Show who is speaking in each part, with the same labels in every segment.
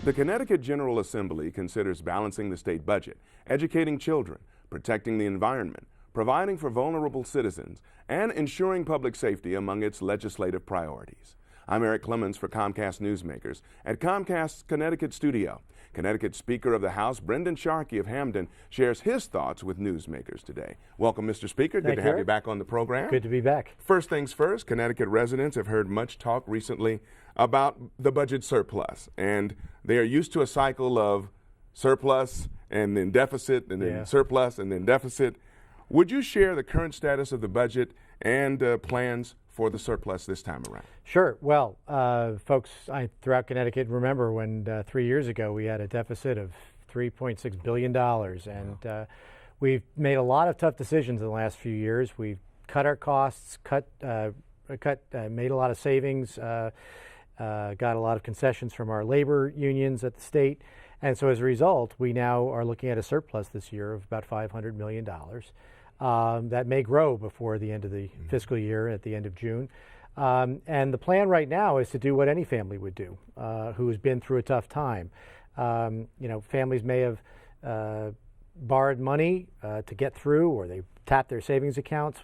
Speaker 1: The Connecticut General Assembly considers balancing the state budget, educating children, protecting the environment, providing for vulnerable citizens, and ensuring public safety among its legislative priorities. I'm Eric Clemons for Comcast Newsmakers at Comcast's Connecticut studio. Connecticut Speaker of the House, Brendan Sharkey of Hamden, shares his thoughts with Newsmakers today. Welcome, Mr. Speaker. Good to have you back on the program.
Speaker 2: Good to be back.
Speaker 1: First things first, Connecticut residents have heard much talk recently about the budget surplus, and they are used to a cycle of surplus and then deficit and then surplus and then deficit. Would you share the current status of the budget and plans for the surplus this time around?
Speaker 2: Sure. Well, folks throughout Connecticut remember when 3 years ago we had a deficit of $3.6 billion, and we've made a lot of tough decisions in the last few years. We've cut our costs, made a lot of savings, got a lot of concessions from our labor unions at the state, and so as a result, we now are looking at a surplus this year of about $500 million. That may grow before the end of the fiscal year at the end of June. And the plan right now is to do what any family would do who has been through a tough time. Families may have borrowed money to get through, or they tap their savings accounts.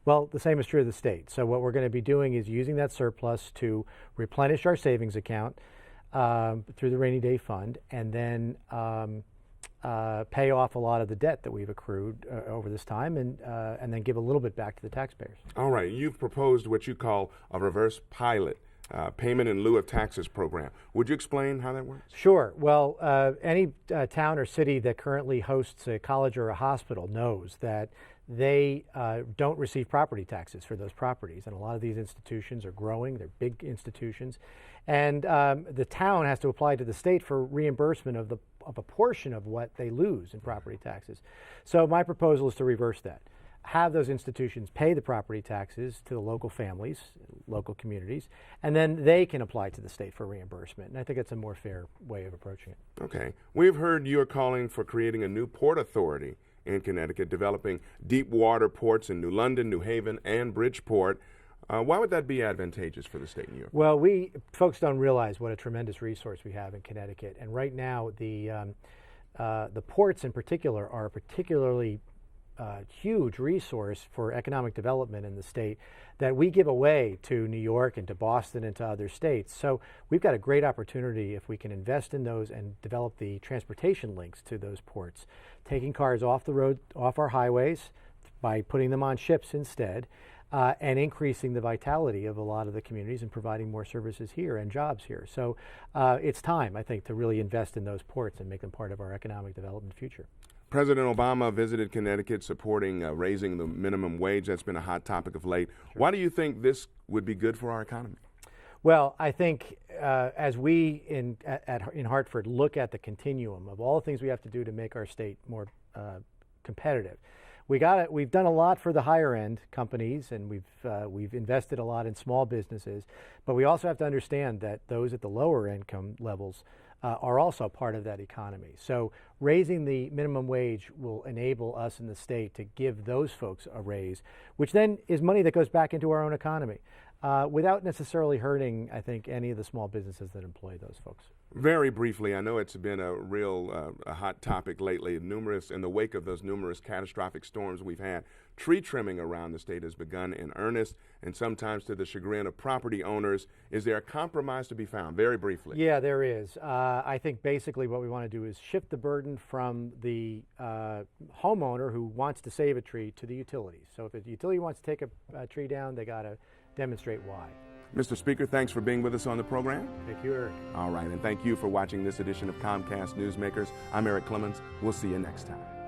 Speaker 2: Well, the same is true of the state. So what we're going to be doing is using that surplus to replenish our savings account through the rainy day fund, and then pay off a lot of the debt that we've accrued over this time, and then give a little bit back to the taxpayers.
Speaker 1: All right. You've proposed what you call a reverse pilot payment in lieu of taxes program. Would you explain how that works?
Speaker 2: Sure. Well, any town or city that currently hosts a college or a hospital knows that they don't receive property taxes for those properties, and a lot of these institutions are growing. They're big institutions, and the town has to apply to the state for reimbursement of a portion of what they lose in property taxes. So my proposal is to reverse that. Have those institutions pay the property taxes to the local families, local communities, and then they can apply to the state for reimbursement. And I think it's a more fair way of approaching it.
Speaker 1: Okay. We've heard you're calling for creating a new port authority in Connecticut, developing deep water ports in New London, New Haven, and Bridgeport. Why would that be advantageous for the state of New York?
Speaker 2: Well, folks don't realize what a tremendous resource we have in Connecticut, and right now the ports in particular are a particularly huge resource for economic development in the state that we give away to New York and to Boston and to other states. So we've got a great opportunity if we can invest in those and develop the transportation links to those ports, taking cars off the road, off our highways by putting them on ships instead, and increasing the vitality of a lot of the communities and providing more services here and jobs here. So it's time, I think, to really invest in those ports and make them part of our economic development future.
Speaker 1: President Obama visited Connecticut supporting raising the minimum wage. That's been a hot topic of late. Why do you think this would be good for our economy?
Speaker 2: Well, I think as we in Hartford look at the continuum of all the things we have to do to make our state more competitive, we've done a lot for the higher end companies, and we've invested a lot in small businesses, but we also have to understand that those at the lower income levels are also part of that economy. So raising the minimum wage will enable us in the state to give those folks a raise, which then is money that goes back into our own economy without necessarily hurting, I think, any of the small businesses that employ those folks.
Speaker 1: Very briefly, I know it's been a real a hot topic lately. In the wake of those numerous catastrophic storms we've had, tree trimming around the state has begun in earnest, and sometimes to the chagrin of property owners. Is there a compromise to be found? Very briefly.
Speaker 2: Yeah, there is. I think basically what we want to do is shift the burden from the homeowner who wants to save a tree to the utilities. So if the utility wants to take a tree down, they got to demonstrate why.
Speaker 1: Mr. Speaker, thanks for being with us on the program.
Speaker 2: Thank you, Eric.
Speaker 1: All right, and thank you for watching this edition of Comcast Newsmakers. I'm Eric Clemons. We'll see you next time.